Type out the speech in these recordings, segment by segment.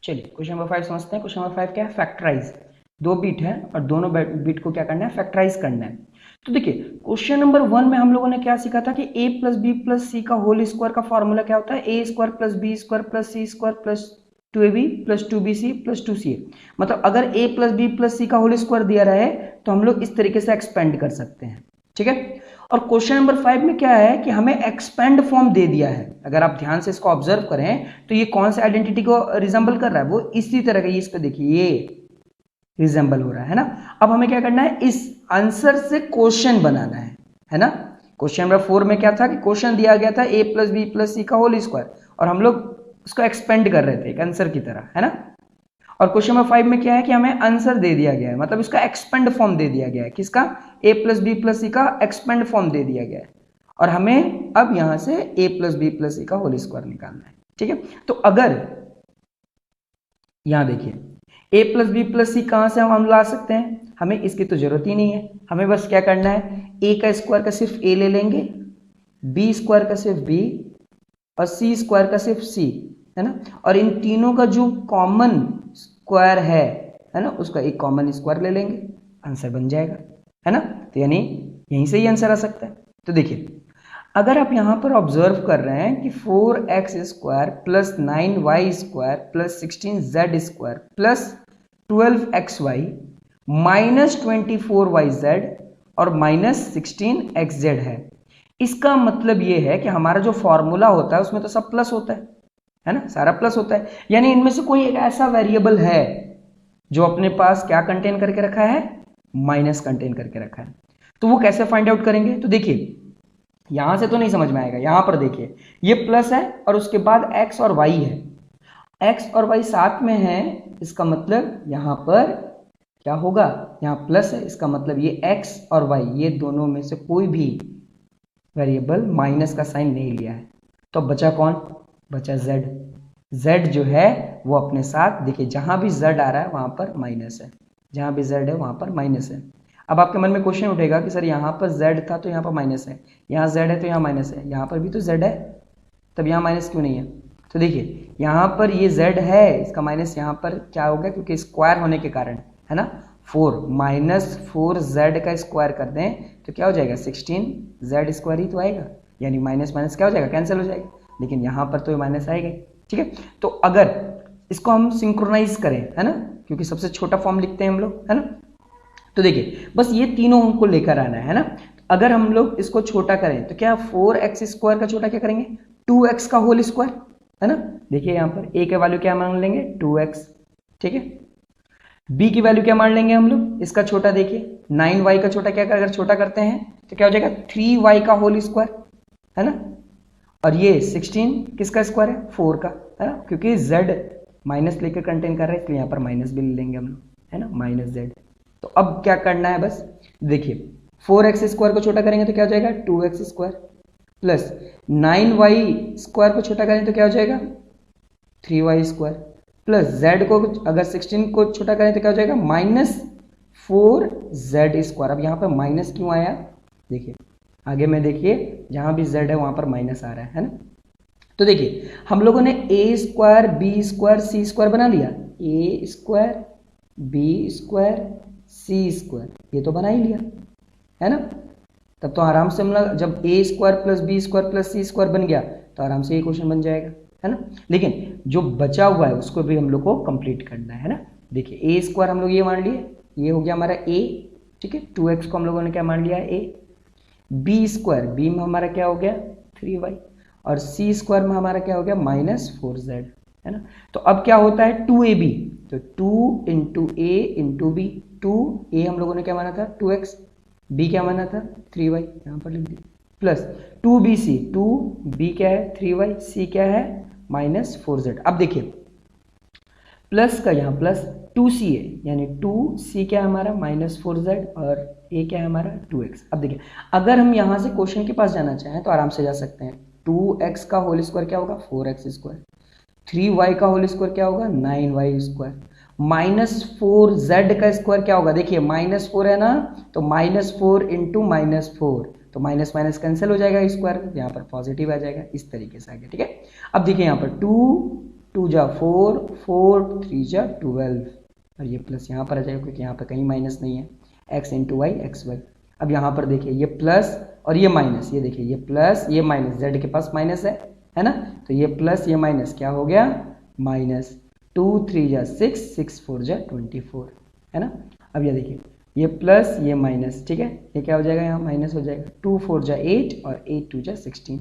चलिए question number 5 समझते हैं। क्वेश्चन नंबर 5 क्या है? फैक्टराइज। 2 बिट है और दोनों बिट को क्या करना है? फैक्टराइज करना है। तो देखिए क्वेश्चन नंबर 1 में हम लोगों ने क्या सीखा था कि a plus B plus C का होल स्क्वायर का फॉर्मूला क्या होता है? A square plus B square plus C square plus 2ab plus 2bc plus 2ca। मतलब अगर a plus B plus C का होल स्क्वायर दिया रहे तो हम लोग इस तरीके से एक्सपेंड कर सकते हैं, ठीक है। और क्वेश्चन नंबर 5 में क्या है कि हमें एक्सपेंड फॉर्म दे दिया है। अगर आप ध्यान से इसको ऑब्जर्व करें तो ये कौन सा आइडेंटिटी को रिजेंबल कर रहा है? वो इसी तरह का, इस पे देखिए ये रिजेंबल हो रहा है ना। अब हमें क्या करना है? इस आंसर से क्वेश्चन बनाना है ना। क्वेश्चन नंबर 4 में क्या था कि क्वेश्चन दिया गया था a plus B plus C का होल स्क्वायर और हम लोग उसको एक्सपेंड कर रहे थे एक आंसर की तरह, है ना। और क्वेश्चन नंबर 5 में क्या है कि हमें आंसर दे दिया गया है, मतलब इसका एक्सपेंड फॉर्म दे दिया गया है। किसका? a plus B plus C का एक्सपेंड फॉर्म दे दिया गया है और हमें अब यहां से a plus B plus C का होल स्क्वायर निकालना है, ठीक है। तो अगर यहां देखिए a प्लस बी प्लस सी कहां से हम ला सकते हैं? हमें इसकी तो जरूरत ही नहीं है। हमें बस क्या करना है? a का स्क्वायर का सिर्फ a ले लेंगे, b स्क्वायर का सिर्फ b और c स्क्वायर का सिर्फ c, है ना। और इन तीनों का जो कॉमन स्क्वायर है ना, उसका एक कॉमन स्क्वायर ले लेंगे, आंसर बन जाएगा, है ना। तो यानी यहीं से ही आंसर आ सकता है। तो देखिए अगर आप यहां पर ऑब्जर्व कर रहे हैं कि 4x square plus 9y square plus 16z square plus 12xy minus 24yz और माइनस 16xz है, इसका मतलब ये है कि हमारा जो फॉर्मूला होता है उसमें तो सब प्लस होता है ना, सारा प्लस होता है। यानी इनमें से कोई एक ऐसा वेरिएबल है जो अपने पास क्या कंटेन करके रखा है? माइनस कंटेन करके रखा है। तो वो कैसे फाइंड आउट करेंगे? तो देखिए यहां से तो नहीं समझ में आएगा, यहां पर देखिए ये प्लस है और उसके बाद x और y है, x और y साथ में है, इसका मतलब यहां पर क्या होगा? यहां प्लस है, इसका मतलब ये x और y ये दोनों में से कोई भी वेरिएबल माइनस का साइन नहीं लिया है। तो बचा कौन? बचा z। z जो है वो अपने साथ देखिए जहां भी z आ रहा है वहां पर माइनस है, जहां भी z है वहां पर माइनस है। अब आपके मन में क्वेश्चन उठेगा कि सर यहाँ पर z था तो यहाँ पर माइनस है, यहाँ z है तो यहाँ माइनस है, यहाँ पर भी तो z है, तब यहाँ माइनस क्यों नहीं है? तो देखिए यहाँ पर ये z है, इसका माइनस यहाँ पर क्या होगा? क्योंकि स्क्वायर होने के कारण, है ना। 4 माइनस 4z का स्क्वायर कर दें तो क्या हो जाएगा? 16z स्क्वायर ही तो आएगा, यानी माइनस माइनस क्या हो जाएगा? कैंसिल हो जाएगा। लेकिन यहाँ पर तो ये माइनस आएगा, ठीक है। तो अगर इसको हम सिंक्रोनाइज करें, है ना, क्योंकि सबसे छोटा फॉर्म लिखते हैं हम लोग, है ना। तो देखिए बस ये तीनों हमको लेकर आना है ना। अगर हम लोग इसको छोटा करें तो क्या 4x स्क्वायर का छोटा क्या करेंगे? 2x का होल स्क्वायर, है ना। देखिए यहाँ पर a का वैल्यू क्या मान लेंगे? 2x, ठीक है। b की वैल्यू क्या मान लेंगे हम लोग? इसका छोटा देखिए 9y का छोटा क्या, अगर छोटा करते हैं तो क्या हो जाएगा? 3y का होल स्क्वायर, है ना। और ये 16 किसका स्क्वायर है? 4 का, है ना, क्योंकि z माइनस लेकर कंटेन कर रहे हैं इसलिए यहाँ पर माइनस भी ले लेंगे हम लोग, है ना, माइनस z। तो अब क्या करना है? बस देखिए 4x स्क्वायर को छोटा करेंगे तो क्या हो जाएगा? 2x square plus 9y square को छोटा करें तो क्या हो जाएगा? 3y स्क्वायर प्लस z को अगर 16 को छोटा करें तो क्या हो जाएगा? Minus 4z square. अब यहाँ पर माइनस क्यों आया? देखिए आगे में देखिए जहां भी z है वहां पर माइनस आ रहा है ना। तो देखिए हम लोगों ने a square B square C square बना लिया, a square B square C square, ये तो बना ही लिया, है ना। तब तो आराम से हम लोग जब a square plus B square plus C square बन गया तो आराम से ये क्वेश्चन बन जाएगा, है ना। लेकिन जो बचा हुआ है उसको भी हम लोग को कंप्लीट करना है ना। देखिए a स्क्वायर हम लोग ये मान लिए, ये हो गया हमारा a, ठीक है। 2x को हम लोगों ने क्या मान लिया है? a। बी स्क्वायर, बी में हमारा क्या हो गया? 3y और सी स्क्वायर में हमारा क्या हो गया? माइनस 4z, है ना। तो अब क्या होता है? 2ab, तो 2 इंटू ए इंटू बी, 2a हम लोगों ने क्या माना था? 2x, b क्या माना था? 3y, यहाँ पर लिख दिया, प्लस 2bc, 2b क्या है? 3y, c क्या है? Minus 4z। अब देखिए प्लस का यहाँ प्लस 2ca यानी 2c क्या है हमारा? माइनस 4z और a क्या है हमारा? 2x। अब देखिए अगर हम यहाँ से क्वेश्चन के पास जाना चाहें तो आराम से जा सकते हैं। 2x का होल स्क्वायर क्या होगा? 4x square. 3y का होल स्क्वायर क्या होगा? 9y square. माइनस 4z का स्क्वायर क्या होगा? देखिए माइनस 4 है ना, तो माइनस 4 इंटू माइनस 4, तो माइनस माइनस कैंसिल हो जाएगा, स्क्वायर यहाँ पर पॉजिटिव आ जाएगा, इस तरीके से आगे, ठीक है। अब देखिए यहाँ पर 2 2 जा 4, 4 3 जा 12, और ये प्लस यहाँ पर आ जाएगा क्योंकि यहाँ पर कहीं माइनस नहीं है, x into Y X Y. अब यहाँ पर देखिए ये प्लस और ये माइनस, ये देखिए ये प्लस ये माइनस, z के पास माइनस है ना, तो ये प्लस ये माइनस क्या हो गया माइनस, 2 3 जा 6, 6 4 जा 24, है ना। अब ये देखिए ये प्लस ये माइनस, ठीक है, ये क्या हो जाएगा यहाँ माइनस हो जाएगा, 2 4 जा 8 और 8 2 जा 16,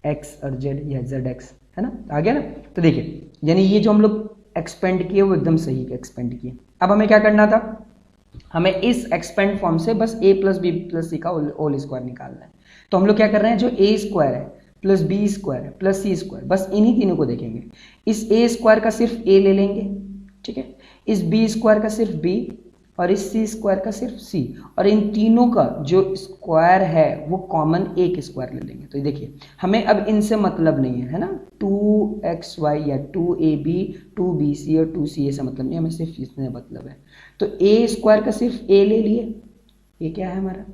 x और z या zx, है ना, आ गया ना। तो देखिए यानी ये जो हम लोग एक्सपेंड किए वो एकदम सही एक्सपेंड किए। अब हमें क्या करना था, हमें इस एक्सपेंड फॉर्म से बस a plus B plus C का होल स्क्वायर निकालना है। तो हम लोग क्या कर रहे हैं, जो a स्क्वायर है प्लस बी स्क्वायर है प्लस सी स्क्वायर, बस इन्हीं तीनों को देखेंगे। इस a स्क्वायर का सिर्फ a ले लेंगे, ठीक है, इस b स्क्वायर का सिर्फ b और इस c स्क्वायर का सिर्फ c, और इन तीनों का जो स्क्वायर है वो कॉमन एक स्क्वायर ले लेंगे। तो देखिए हमें अब इनसे मतलब नहीं है ना, 2xy या 2ab 2bc और 2ca से मतलब नहीं, हमें सिर्फ इससे मतलब है। तो a स्क्वायर का सिर्फ a ले लिए, ये क्या है हमारा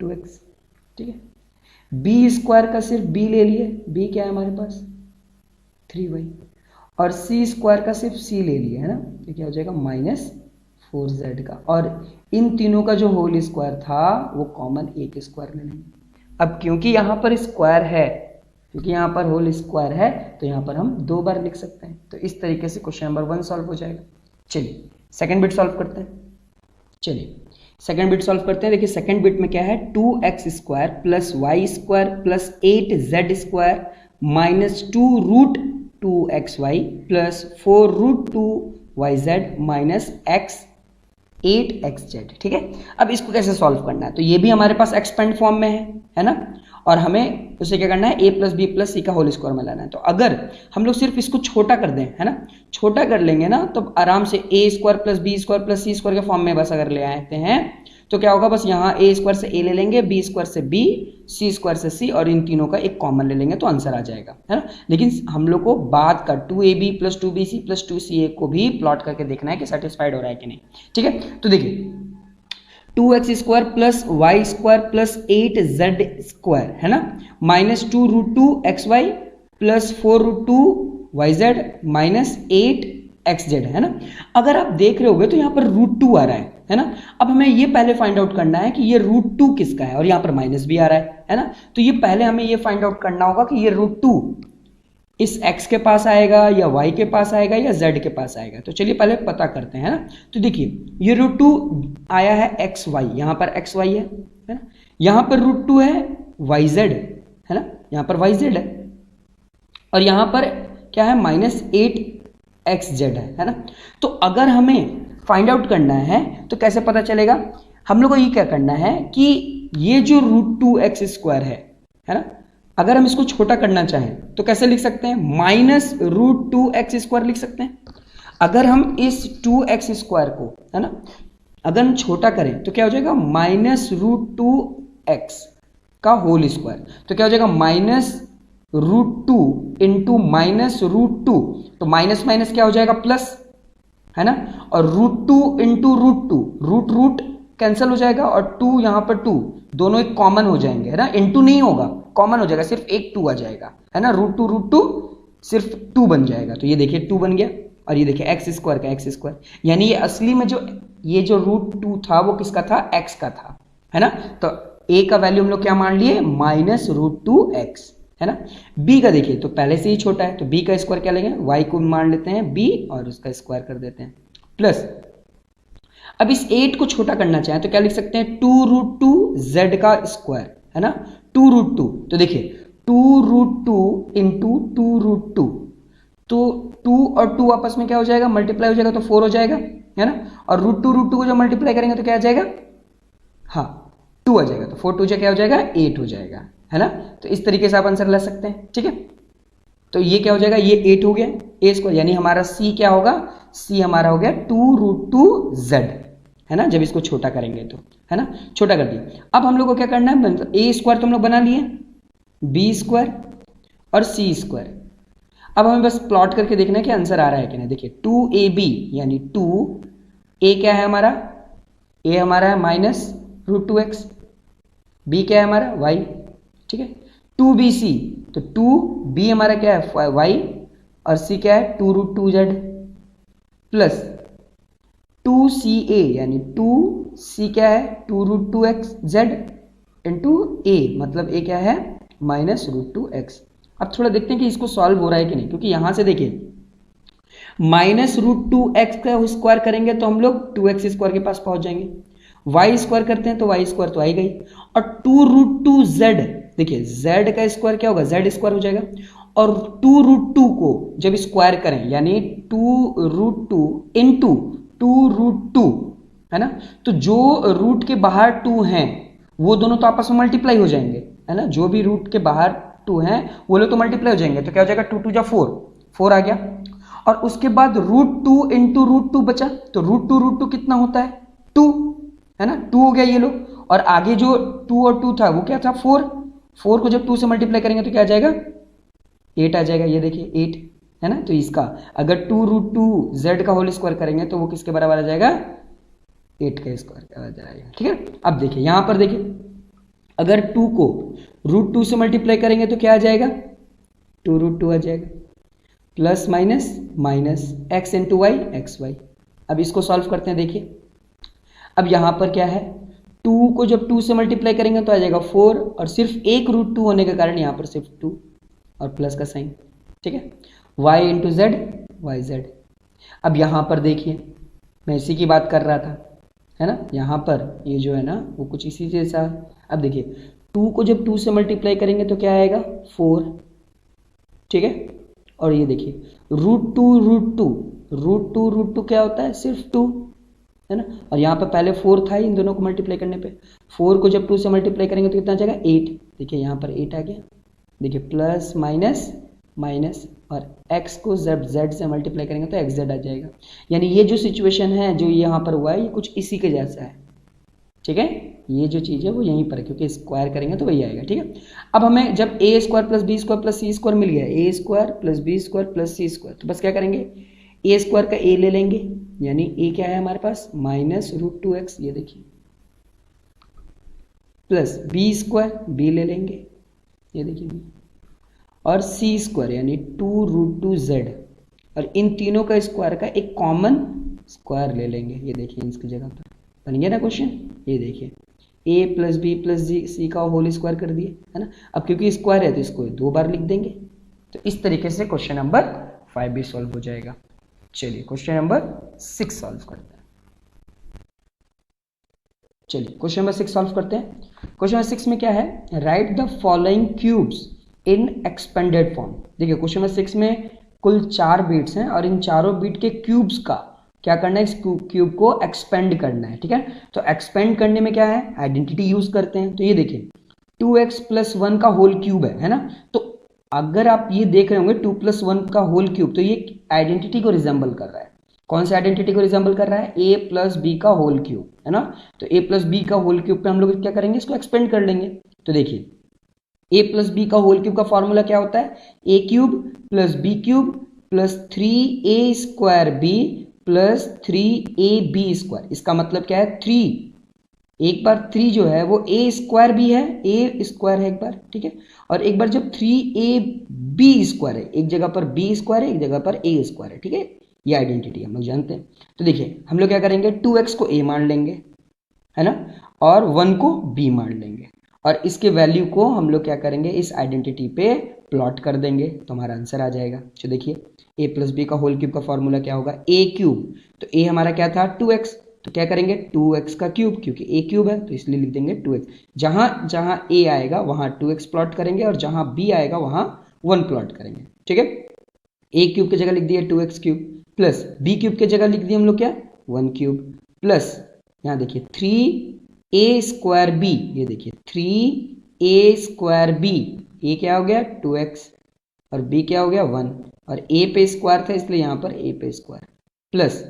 2x, ठीक है, b स्क्वायर का सिर्फ b ले लिए, b क्या है हमारे पास 3y, और c स्क्वायर का सिर्फ c ले लिए, है ना, ये क्या हो जाएगा माइनस 4z का, और इन तीनों का जो होल स्क्वायर था वो कॉमन एक स्क्वायर ले लेंगे। अब क्योंकि यहाँ पर स्क्वायर है, क्योंकि यहाँ पर होल स्क्वायर है, तो यहाँ पर हम 2 बार लिख सकते हैं। तो इस तरीके से क्वेश्चन नंबर 1 सॉल्व हो जाएगा। चलिए सेकंड बिट सॉल्व करते हैं। चलिए सेकंड बिट सॉल्व करते हैं। देखिए सेकंड बिट में क्या है, 2x square plus Y square plus 8z square minus 2 root 2xy plus 4 root 2yz minus x 8xz, ठीक है। अब इसको कैसे सॉल्व करना है, तो ये भी हमारे पास एक्सपेंड फॉर्म में है ना, और हमें उसे क्या करना है, a plus B plus C का होल स्क्वायर में लाना है। तो अगर हम लोग सिर्फ इसको छोटा कर दें, है ना, छोटा कर लेंगे ना, तो आराम से a square plus B square plus C square के फॉर्म में बस अगर ले आते हैं तो क्या होगा, बस यहाँ a स्क्वायर से a ले लेंगे, b स्क्वायर से b, c स्क्वायर से c, और इन तीनों का एक कॉमन ले लेंगे तो आंसर आ जाएगा, है ना। लेकिन हम लोग को बाद का 2ab plus 2bc plus 2ca को भी प्लॉट करके देखना है कि सेटिस्फाइड हो रहा है कि नहीं, ठीक है। तो देखिए 2x square plus Y square plus 8z square, है ना, minus 2 root 2xy plus 4 root 2yz minus 8xz, है ना। अगर आप देख रहे होगे तो यहाँ पर रूट 2 आ रहा है ना। अब हमें ये पहले फाइंड आउट करना है कि ये रूट 2 किसका है, और यहाँ पर माइनस भी आ रहा है ना। तो ये पहले हमें ये फाइंड आउट करना होगा कि ये रूट 2 इस x के पास आएगा या y के पास आएगा या z के पास आएगा। तो चलिए पहले पता करते हैं, है ना। तो देखिए ये रूट 2 आया है xy, यहाँ पर xy है ना, यहाँ पर रूट 2 है yz, है ना, यहाँ पर yz है, और यहाँ पर क्या है माइनस 8xz है ना। तो अगर हमें फाइंड आउट करना है तो कैसे पता चलेगा, हम लोग को ये क्या करना है कि ये जो रूट 2x स्क्वायर है ना, अगर हम इसको छोटा करना चाहें तो कैसे लिख सकते हैं, माइनस रूट 2x स्क्वायर लिख सकते हैं। अगर हम इस 2x स्क्वायर को, है ना, अगर हम छोटा करें तो क्या हो जाएगा, माइनस रूट 2x का होल स्क्वायर, तो क्या हो जाएगा minus root 2 into minus root 2, तो माइनस माइनस क्या हो जाएगा प्लस, है ना, और root 2 into root 2, root root cancel हो जाएगा और 2 यहाँ पर 2 दोनों एक कॉमन हो जाएंगे, है ना, इंटू नहीं होगा कॉमन हो जाएगा, सिर्फ एक 2 आ जाएगा, है ना, रूट 2 सिर्फ 2 बन जाएगा। तो ये देखिए 2 बन गया, और ये देखिए एक्स स्क्वायर का एक्स स्क्वायर, यानी ये असली में ये जो रूट 2 था वो किसका था, एक्स का था, है ना। तो ए का वैल्यू हम लोग क्या मान लिए, माइनस रूट 2x, है ना। बी का देखिए तो पहले से ही छोटा है, तो बी का स्क्वायर क्या लेंगे, y को मान लेते हैं b और उसका स्क्वायर कर देते हैं, प्लस अब इस 8 को छोटा करना चाहें तो क्या लिख सकते हैं, 2 रूट 2z का स्क्वायर, है ना, 2 रूट 2, तो देखिए 2 रूट 2 इंटू 2 रूट 2, तो 2 और 2 आपस में क्या हो जाएगा, मल्टीप्लाई हो जाएगा तो 4 हो जाएगा, है ना, और रूट 2 को जो मल्टीप्लाई करेंगे तो क्या आ जाएगा, हाँ 2 आ जाएगा, तो 4 2 क्या हो जाएगा, 8 हो जाएगा, है ना। तो इस तरीके से आप आंसर ला सकते हैं, ठीक है। तो ये क्या हो जाएगा, ये 8 हो गया ए स्क्वायर, यानी हमारा c क्या होगा, c हमारा हो गया 2 रूट 2z, है ना, जब इसको छोटा करेंगे तो, है ना, छोटा कर दिया। अब हम लोग को क्या करना है, a स्क्वायर तो हम लोग बना लिए, b स्क्वायर और c स्क्वायर। अब हमें बस प्लॉट करके देखना है कि आंसर आ रहा है कि नहीं। देखिए 2ab यानी 2a क्या है हमारा, a हमारा है माइनस रूट 2x, b क्या है हमारा y, ठीक है। 2bc तो 2b हमारा क्या है y और c क्या है 2√2z प्लस 2ca यानी 2c क्या है 2√2xz इंटू a, मतलब a क्या है -√2x। अब थोड़ा देखते हैं कि इसको सॉल्व हो रहा है कि नहीं, क्योंकि यहां से देखिए -√2x का स्क्वायर करेंगे तो हम लोग 2x² के पास पहुंच जाएंगे, वाई स्क्वायर करते हैं तो वाई स्क्वायर तो आ ही गई, और 2√2z, देखिए z का स्क्वायर क्या होगा z² हो जाएगा, और 2√2 को जब स्क्वायर करें यानी 2√2 इंटू 2√2 है ना, तो जो रूट के बाहर 2 हैं वो दोनों तो आपस में मल्टीप्लाई हो जाएंगे, है ना, जो भी रूट के बाहर 2 हैं वो लोग तो मल्टीप्लाई हो जाएंगे, तो क्या हो जाएगा 2 2 जा 4, 4 आ गया, और उसके बाद √2 इंटू √2 बचा, तो √2 कितना होता है 2, है ना, 2 हो गया ये लो, और आगे जो 2 और 2 था वो क्या था 4, 4 को जब 2 से मल्टीप्लाई करेंगे तो क्या आ जाएगा 8 आ जाएगा, ये देखिए 8, है ना, तो इसका अगर 2√2z का होल स्क्वायर करेंगे तो वो किसके बराबर आ जाएगा 8 का स्क्वायर आ जाएगा, ठीक है। अब देखिए यहां पर देखिए अगर 2 को √2 से मल्टीप्लाई करेंगे तो क्या आ जाएगा 2√2 आ जाएगा, plus minus minus x into Y X Y. अब इसको सॉल्व करते हैं, देखिए अब यहां पर क्या है 2 को जब 2 से मल्टीप्लाई करेंगे तो आ जाएगा 4, और सिर्फ एक √2 होने के कारण यहां पर सिर्फ 2 और प्लस का साइन, ठीक है, y into Z Y Z. अब यहां पर देखिए मैं इसी की बात कर रहा था, है ना, यहां पर ये जो है ना वो कुछ इसी जैसा। अब देखिए 2 को जब 2 से मल्टीप्लाई करेंगे तो क्या आएगा 4, ठीक है, और ये देखिए √2 क्या होता है सिर्फ 2, है ना, और यहाँ पे पहले 4 था इन दोनों को मल्टीप्लाई करने पे, 4 को जब 2 से मल्टीप्लाई करेंगे तो कितना आ जाएगा 8, देखिए यहाँ पर 8 आ गया, देखिए प्लस माइनस माइनस, और x को z से मल्टीप्लाई करेंगे तो xz आ जाएगा। यानी ये जो सिचुएशन है जो यहाँ पर हुआ है ये कुछ इसी के जैसा है, ठीक है, ये जो चीज़ है वो यहीं पर है क्योंकि स्क्वायर करेंगे तो वही आएगा, ठीक है। अब हमें जब a² plus b² plus c² मिल गया, a² plus b² plus c², तो बस क्या करेंगे a² का a ले लेंगे, यानी a क्या है हमारे पास -√2x, ये देखिए, प्लस b² b ले लेंगे, ये देखिए b, और c² यानी 2√2z, और इन तीनों का स्क्वायर का एक कॉमन स्क्वायर ले लेंगे, ये देखिए इसकी जगह पर बन गया ना क्वेश्चन, ये देखिए a plus B plus c का होल स्क्वायर कर दिए, है ना। अब क्योंकि स्क्वायर है तो इसको 2 बार लिख देंगे, तो इस तरीके से क्वेश्चन नंबर 5 भी सॉल्व हो जाएगा। चलिए क्वेश्चन नंबर 6 सॉल्व करते हैं। चलिए क्वेश्चन नंबर 6 सॉल्व करते हैं। क्वेश्चन नंबर 6 में क्या है, right the following cubes in expanded form. देखिए क्वेश्चन नंबर 6 में कुल 4 बीट्स हैं और इन चारों बीट के क्यूब्स का क्या करना है, इस क्यूब को एक्सपेंड करना है, ठीक है। तो एक्सपेंड करने में क्या है, आइडेंटिटी यूज करते हैं। तो ये देखिए 2x प्लस 1 का होल क्यूब है ना, तो अगर आप ये देख रहे होंगे 2 प्लस 1 का होल क्यूब, तो ये आइडेंटिटी को रिजेंबल कर रहा है। कौन सी आइडेंटिटी को रिजेंबल कर रहा है, a प्लस बी का होल क्यूब, है ना। तो a प्लस बी का होल क्यूब पे हम लोग क्या करेंगे, इसको एक्सपेंड कर लेंगे। तो देखिए a प्लस बी का होल क्यूब का फॉर्मूला क्या होता है, a cube plus B cube plus 3a² b plus 3ab²। इसका मतलब क्या है 3, एक बार 3 जो है वो a² भी है, a² है एक बार, ठीक है, और एक बार जब 3ab² है, एक जगह पर b² है एक जगह पर a² है, ठीक है, ये आइडेंटिटी हम लोग जानते हैं। तो देखिए हम लोग क्या करेंगे 2x को a मान लेंगे, है ना, और 1 को b मान लेंगे, और इसके वैल्यू को हम लोग क्या करेंगे इस आइडेंटिटी पे प्लॉट कर देंगे, तो हमारा आंसर आ जाएगा। तो देखिए a प्लस बी का होल क्यूब का फॉर्मूला क्या होगा, a क्यूब, तो a हमारा क्या था 2x, तो क्या करेंगे 2x का क्यूब, क्योंकि a क्यूब है तो इसलिए लिख देंगे 2x। जहां जहां a आएगा वहां 2x प्लॉट करेंगे, और जहां b आएगा वहां 1 प्लॉट करेंगे, ठीक है। a क्यूब की जगह लिख दिया 2x cube, plus b cube की जगह लिख दिया हम लोग क्या 1 क्यूब, प्लस यहाँ देखिए 3a² b, ये देखिए 3a² b, a क्या हो गया 2x और b क्या हो गया 1, और a पे स्क्वायर था इसलिए यहाँ पर a पे स्क्वायर, प्लस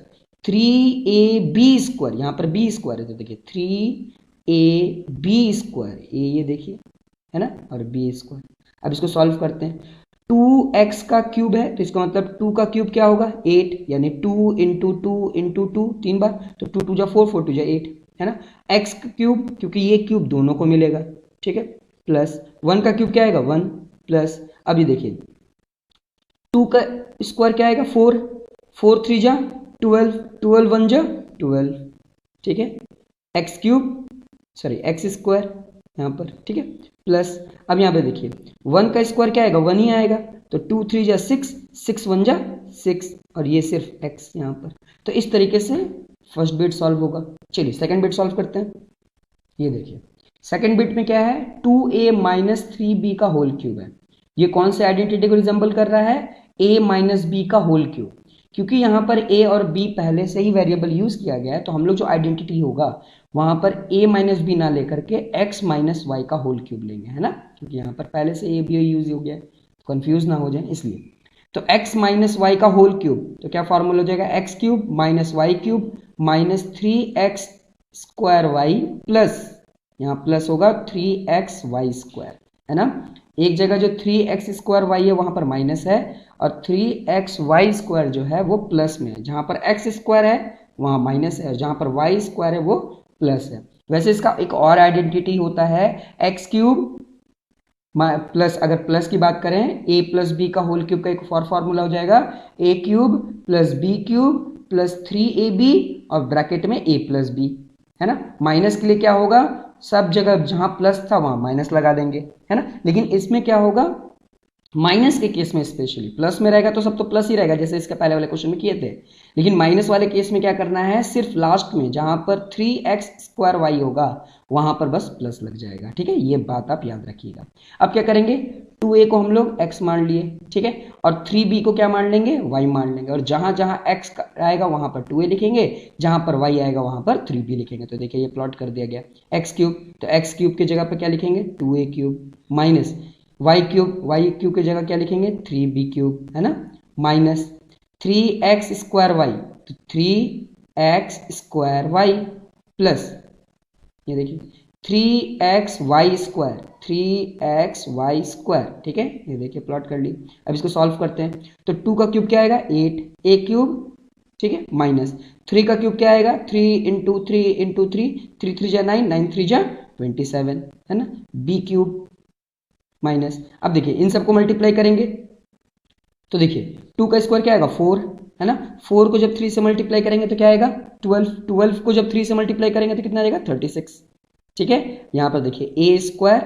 3ab², यहाँ पर b² है तो देखिए 3ab², a ये देखिए, है ना, और b²। अब इसको सॉल्व करते हैं, 2x का क्यूब है तो इसका मतलब 2 का क्यूब क्या होगा 8, यानी 2 इंटू 2 इंटू 2 3 बार, तो 2 2 जा 4 4 2 जा 8, है ना। x का क्यूब, क्योंकि ये क्यूब दोनों को मिलेगा, ठीक है, प्लस 1 का क्यूब क्या आएगा 1, प्लस अब ये देखिए 2 का स्क्वायर क्या आएगा 4, 4 3 जा 12, 12 1 जा 12, ठीक है, X cube sorry x square यहाँ पर, ठीक है, प्लस अब यहाँ पे देखिए 1 का स्क्वायर क्या आएगा 1 ही आएगा, तो 2 3 जा 6, 6 1 जा 6 और ये सिर्फ x यहाँ पर। तो इस तरीके से फर्स्ट बिट सॉल्व होगा। चलिए सेकंड बिट सॉल्व करते हैं। ये देखिए सेकंड बिट में क्या है 2a माइनस 3b का होल क्यूब है। ये कौन से आइडेंटिटी को रिजेंबल कर रहा है a माइनस बी का होल क्यूब। क्योंकि यहाँ पर a और b पहले से ही वेरिएबल यूज किया गया है, तो हम लोग जो आइडेंटिटी होगा वहां पर a माइनस बी ना लेकर के x माइनस वाई का होल क्यूब लेंगे, है ना, क्योंकि यहाँ पर पहले से a b यूज हो गया है, तो कंफ्यूज ना हो जाए इसलिए। तो x माइनस वाई का होल क्यूब, तो क्या फॉर्मूला हो जाएगा X cube minus Y cube minus 3x square Y plus यहाँ प्लस होगा 3x वाई स्क्वायर, है ना। एक जगह जो 3x स्क्वायर वाई है वहां पर माइनस है और 3x वाई स्क्वायर जो है वो प्लस में है। जहां पर x स्क्वायर है वहां माइनस है और जहां पर y स्क्वायर है वो प्लस है। वैसे इसका एक और आइडेंटिटी होता है एक्स क्यूब प्लस, अगर प्लस की बात करें a प्लस बी का होल क्यूब का एक और फॉर्मूला हो जाएगा a cube plus B cube plus 3ab और ब्रैकेट में a प्लस बी, है ना। माइनस के लिए क्या होगा सब जगह जहां प्लस था वहां माइनस लगा देंगे, है ना। लेकिन इसमें क्या होगा माइनस के केस में स्पेशली, प्लस में रहेगा तो सब तो प्लस ही रहेगा जैसे इसके पहले वाले क्वेश्चन में किए थे, लेकिन माइनस वाले केस में क्या करना है सिर्फ लास्ट में जहां पर 3x स्क्वायर वाई होगा वहां पर बस प्लस लग जाएगा, ठीक है, ये बात आप याद रखिएगा। अब क्या करेंगे 2a को हम लोग x मान लिए, ठीक है, और 3b को क्या मान लेंगे y मान लेंगे, और जहां जहां x आएगा वहां पर 2a लिखेंगे, जहां पर y आएगा वहां पर 3b लिखेंगे। तो देखिए ये प्लॉट कर दिया गया x क्यूब, तो x क्यूब की जगह पर क्या लिखेंगे 2a cube minus Y cube की जगह क्या लिखेंगे 3b क्यूब, है ना, माइनस 3x स्क्वायर वाई, तो 3x स्क्वायर वाई प्लस ये देखिए 3x Y square, 3x Y square, ठीक है, ये देखिए प्लॉट कर ली। अब इसको सॉल्व करते हैं तो 2 का क्यूब क्या आएगा 8 a क्यूब, ठीक है, माइनस 3 का क्यूब क्या आएगा 3 इंटू 3 इंटू 3, 3 3 जा 9, 9 3 जा 27, है ना, b क्यूब माइनस। अब देखिए इन सबको मल्टीप्लाई करेंगे तो देखिए 2 का स्क्वायर क्या आएगा 4, है ना, 4 को जब 3 से मल्टीप्लाई करेंगे तो क्या आएगा 12, 12 को जब 3 से मल्टीप्लाई करेंगे तो कितना आएगा 36, ठीक है। यहाँ पर देखिए a स्क्वायर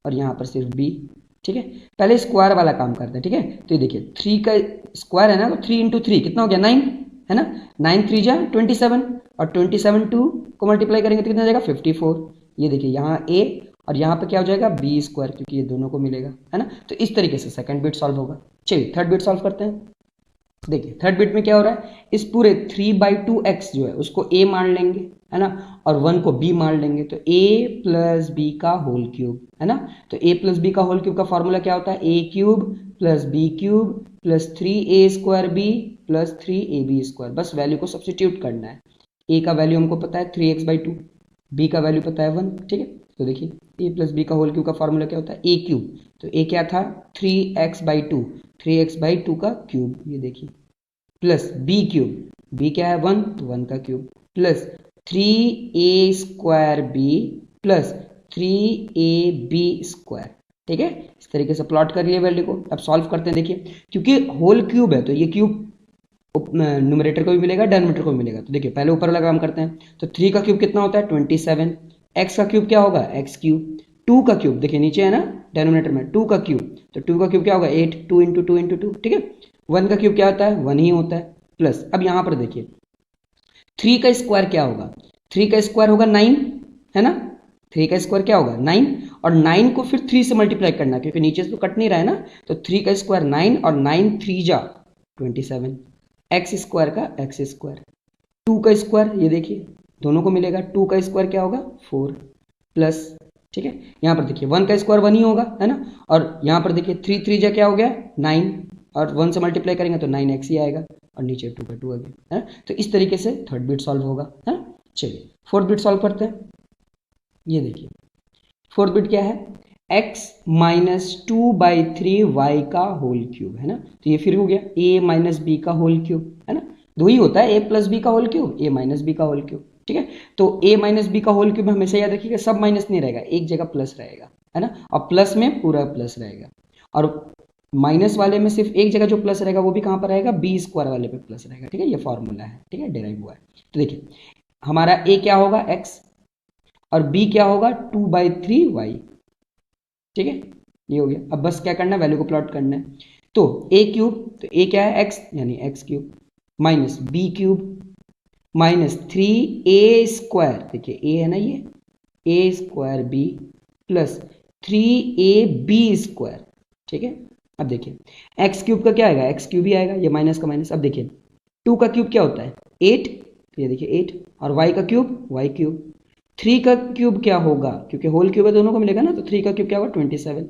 और यहाँ पर सिर्फ b, ठीक है, पहले स्क्वायर वाला काम करते हैं, ठीक है। तो ये देखिए 3 का स्क्वायर है ना, तो 3 इंटू 3 कितना हो गया 9, है ना, 9 3 जा 27 और 27 2 को मल्टीप्लाई करेंगे तो कितना जाएगा 54। ये देखिए यहाँ a और यहाँ पे क्या हो जाएगा बी स्क्वायर, क्योंकि ये दोनों को मिलेगा, है ना। तो इस तरीके से सेकंड बिट सॉल्व होगा। चलिए थर्ड बिट सॉल्व करते हैं। देखिए थर्ड बिट में क्या हो रहा है इस पूरे 3/2x जो है उसको a मान लेंगे, है ना, और 1 को b मान लेंगे, तो a प्लस बी का होल क्यूब, है ना। तो a प्लस बी का होल क्यूब का फॉर्मूला क्या होता है a cube plus B cube plus 3a square b plus 3ab square. बस वैल्यू को सब्सटीट्यूट करना है। a का वैल्यू हमको पता है 3x/2, b का वैल्यू पता है 1, ठीक है। तो देखिए a प्लस बी का होल क्यूब का फॉर्मूला क्या होता है a क्यूब, तो a क्या था 3x/2, 3x/2 का क्यूब, ये देखिए, प्लस b क्यूब, b क्या है 1, तो 1 का cube, plus 3a square b plus 3ab square, ठीक है। इस तरीके से प्लॉट कर लिए वैल्यू को। अब सॉल्व करते हैं। देखिए क्योंकि होल क्यूब है तो ये क्यूब न्यूमरेटर को भी मिलेगा डिनोमिनेटर को भी मिलेगा। तो देखिए पहले ऊपर वाला काम करते हैं। तो 3 का क्यूब कितना होता है 27, x का क्यूब क्या होगा x क्यूब, 2 का क्यूब देखिए नीचे है ना डिनोमिनेटर में 2 का क्यूब, तो 2 का क्यूब क्या होगा 8, 2 इंटू 2 इंटू 2, ठीक है। 1 का क्यूब क्या होता है 1 ही होता है, प्लस अब यहाँ पर देखिए 3 का स्क्वायर क्या होगा, 3 का स्क्वायर होगा 9, है ना, 3 का स्क्वायर क्या होगा 9 और 9 को फिर 3 से मल्टीप्लाई करना क्योंकि नीचे से तो कट नहीं रहा है ना। तो 3 का स्क्वायर 9 और 9 3 जा 27, एक्स स्क्वायर का एक्स स्क्वायर, 2 का स्क्वायर ये देखिए दोनों को मिलेगा, 2 का स्क्वायर क्या होगा 4 प्लस, ठीक है। यहाँ पर देखिए 1 का स्क्वायर 1 ही होगा, है ना, और यहाँ पर देखिए 3 3 जा क्या हो गया 9 और 1 से मल्टीप्लाई करेंगे तो 9x ही आएगा और नीचे 2 का 2 आ गया, है ना। तो इस तरीके से थर्ड बिट सॉल्व होगा, है ना। चलिए फोर्थ बिट सॉल्व करते हैं। ये देखिए फोर्थ बिट क्या है x माइनस 2/3y का होल क्यूब, है ना। तो ये फिर हो गया a माइनस बी का होल क्यूब, है ना, दो ही होता है a प्लस बी का whole cube a minus B का होल क्यूब, ठीक है। तो a माइनस बी का होल क्यूब हमेशा याद रखिएगा सब माइनस नहीं रहेगा, एक जगह प्लस रहेगा, है ना, और प्लस में पूरा प्लस रहेगा। और माइनस वाले में सिर्फ एक जगह जो प्लस रहेगा वो भी कहाँ पर रहेगा, बी स्क्वायर वाले पे प्लस रहेगा, ठीक है, ये फॉर्मूला है, ठीक है, डेराइव हुआ है। तो देखिए हमारा ए क्या होगा एक्स और बी क्या होगा 2/3y, ठीक है, ये हो गया। अब बस क्या करना है, वैल्यू को प्लॉट करना है। तो ए क्यूब, तो ए क्या है एक्स यानी X cube, minus B cube minus 3a², देखिए ए है ना ये, a² b प्लस 3ab², ठीक है। अब देखिए एक्स क्यूब का क्या आएगा, एक्स क्यूब ही आएगा, ये माइनस का माइनस। अब देखिए 2 का क्यूब क्या होता है 8, तो ये देखिए 8, और y का क्यूब y क्यूब। 3 का क्यूब क्या होगा, क्योंकि होल क्यूब है दोनों को मिलेगा ना, तो 3 का क्यूब क्या होगा 27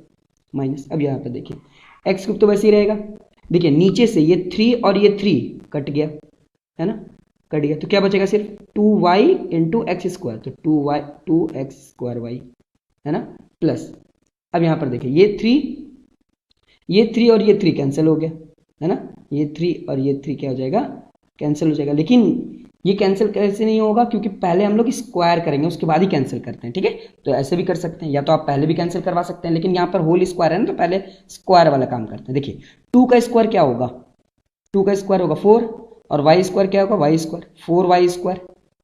माइनस। अब यहाँ पर देखिए एक्स क्यूब तो वैसे ही रहेगा, देखिए नीचे से ये 3 और ये 3 कट गया, है ना, कट गया, तो क्या बचेगा सिर्फ 2y इंटू एक्स स्क्वायर, तो 2x² y, है ना, प्लस। अब यहाँ पर देखिए ये 3 और ये 3 कैंसिल हो गया, है ना, ये 3 और ये 3 क्या हो जाएगा, कैंसिल हो जाएगा। लेकिन ये कैंसिल कैसे नहीं होगा, क्योंकि पहले हम लोग स्क्वायर करेंगे उसके बाद ही कैंसिल करते हैं, ठीक है। तो ऐसे भी कर सकते हैं, या तो आप पहले भी कैंसिल करवा सकते हैं, लेकिन यहाँ पर होल स्क्वायर है ना, तो पहले स्क्वायर वाला काम करते हैं। देखिए 2 का स्क्वायर क्या होगा, 2 का स्क्वायर होगा 4, और वाई स्क्वायर क्या होगा y स्क्वायर, 4y²,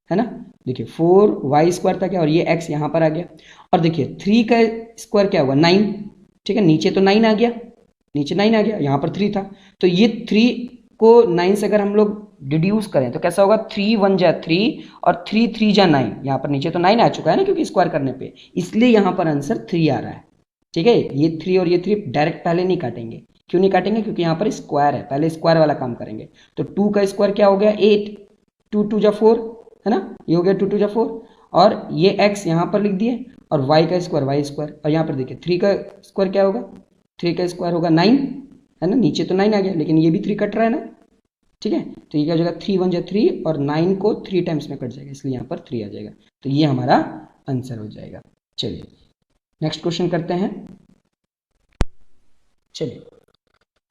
है ना, देखिए 4y² था क्या, और ये x यहाँ पर आ गया। और देखिए 3 का स्क्वायर क्या होगा 9, ठीक है, नीचे तो 9 आ गया, नीचे 9 आ गया, यहाँ पर 3 था, तो ये 3 को 9 से अगर हम लोग डिड्यूस करें तो कैसा होगा, 3 1 जा 3 और 3 3 जा 9, यहाँ पर नीचे तो 9 आ चुका है ना, क्योंकि स्क्वायर करने पे, इसलिए यहाँ पर आंसर 3 आ रहा है, ठीक है। ये 3 और ये 3 डायरेक्ट पहले नहीं काटेंगे, क्यों नहीं काटेंगे, क्योंकि यहाँ पर स्क्वायर है, पहले स्क्वायर वाला काम करेंगे। तो 2 का स्क्वायर क्या हो गया 8, 2 2 जा 4, है ना, ये हो गया 2 2 जा 4, और ये x यहाँ पर लिख दिए, और y का स्क्वायर y², और यहाँ पर देखिए 3 का स्क्वायर क्या होगा, 3 का स्क्वायर होगा 9, है ना, नीचे तो 9 आ गया, लेकिन ये भी 3 कट रहा है ना, ठीक है, तो ये क्या हो जाएगा 3 1 जा 3, और 9 को 3 टाइम्स में कट जाएगा, इसलिए यहाँ पर 3 आ जाएगा, तो ये हमारा आंसर हो जाएगा। चलिए नेक्स्ट क्वेश्चन करते हैं। चलिए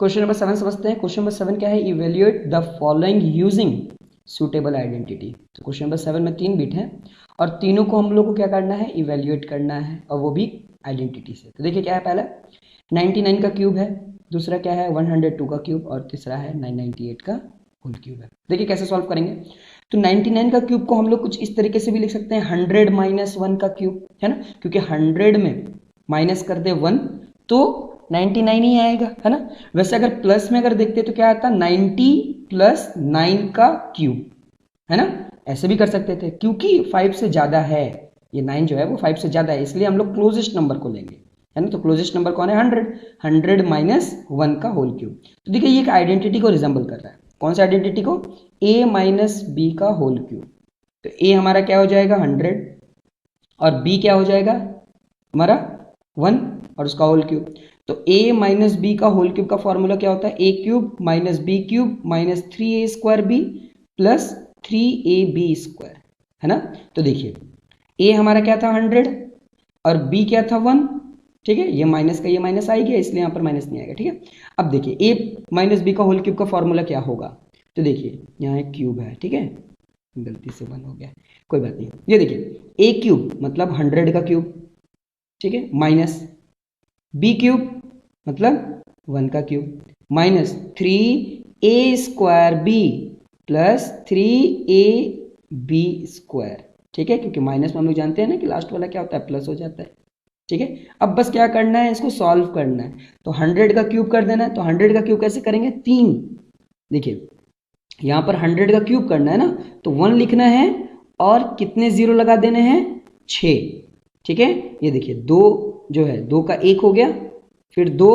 क्वेश्चन नंबर 7 समझते हैं। क्वेश्चन नंबर 7 क्या है, evaluate the following using suitable identity. तो क्वेश्चन नंबर 7 में 3 बिट हैं, और तीनों को हम लोग को क्या करना है, इवेल्युएट करना है, और वो भी आइडेंटिटी से। तो देखिए क्या है, पहला 99 का क्यूब है, दूसरा क्या है 102 का क्यूब, और तीसरा है 998 का होल क्यूब है। देखिए कैसे सॉल्व करेंगे। तो 99 का क्यूब को हम लोग कुछ इस तरीके से भी लिख सकते हैं, 100 - 1 का क्यूब, है ना, क्योंकि 100 में माइनस कर दे 1 तो 99 ही आएगा, है ना। वैसे अगर प्लस में अगर देखते तो क्या आता 90 + 9 का क्यूब, है ना, ऐसे भी कर सकते थे, क्योंकि 5 से ज्यादा है, ये 9 जो है वो 5 से ज्यादा है, इसलिए हम लोग क्लोजेस्ट नंबर को लेंगे, है ना। तो क्लोजेस्ट नंबर कौन है 100 - 1 का होल क्यूब। तो देखिए ये एक आइडेंटिटी को रिजेंबल कर रहा है, कौन सा आइडेंटिटी को, a - b का होल क्यूब। तो a हमारा क्या हो जाएगा 100, और b क्या हो जाएगा हमारा 1 और उसका होल क्यूब। तो a - b का होल क्यूब का फॉर्मूला क्या होता है, a³ - b³ - 3a² b plus 3ab², है ना। तो देखिए a हमारा क्या था 100 और b क्या था 1, ठीक है, ये माइनस का ये माइनस आ गया, इसलिए यहाँ पर माइनस नहीं आएगा, ठीक है। अब देखिए a - b का होल क्यूब का फॉर्मूला क्या होगा, तो देखिए यहाँ एक क्यूब है, ठीक है, गलती से 1 हो गया, कोई बात नहीं। ये देखिए a³ मतलब 100 का क्यूब, ठीक है, माइनस b³ मतलब 1 का cube, minus 3a² b plus 3ab², ठीक है, क्योंकि माइनस में हम लोग जानते हैं ना कि लास्ट वाला क्या होता है प्लस हो जाता है, ठीक है। अब बस क्या करना है, इसको सॉल्व करना है, तो 100 का क्यूब कर देना है। तो 100 का क्यूब कैसे करेंगे, 3, देखिए यहाँ पर 100 का क्यूब करना है ना, तो 1 लिखना है और कितने जीरो लगा देने हैं 6, ठीक है। ये देखिए 2 जो है 2 का 1 हो गया, फिर 2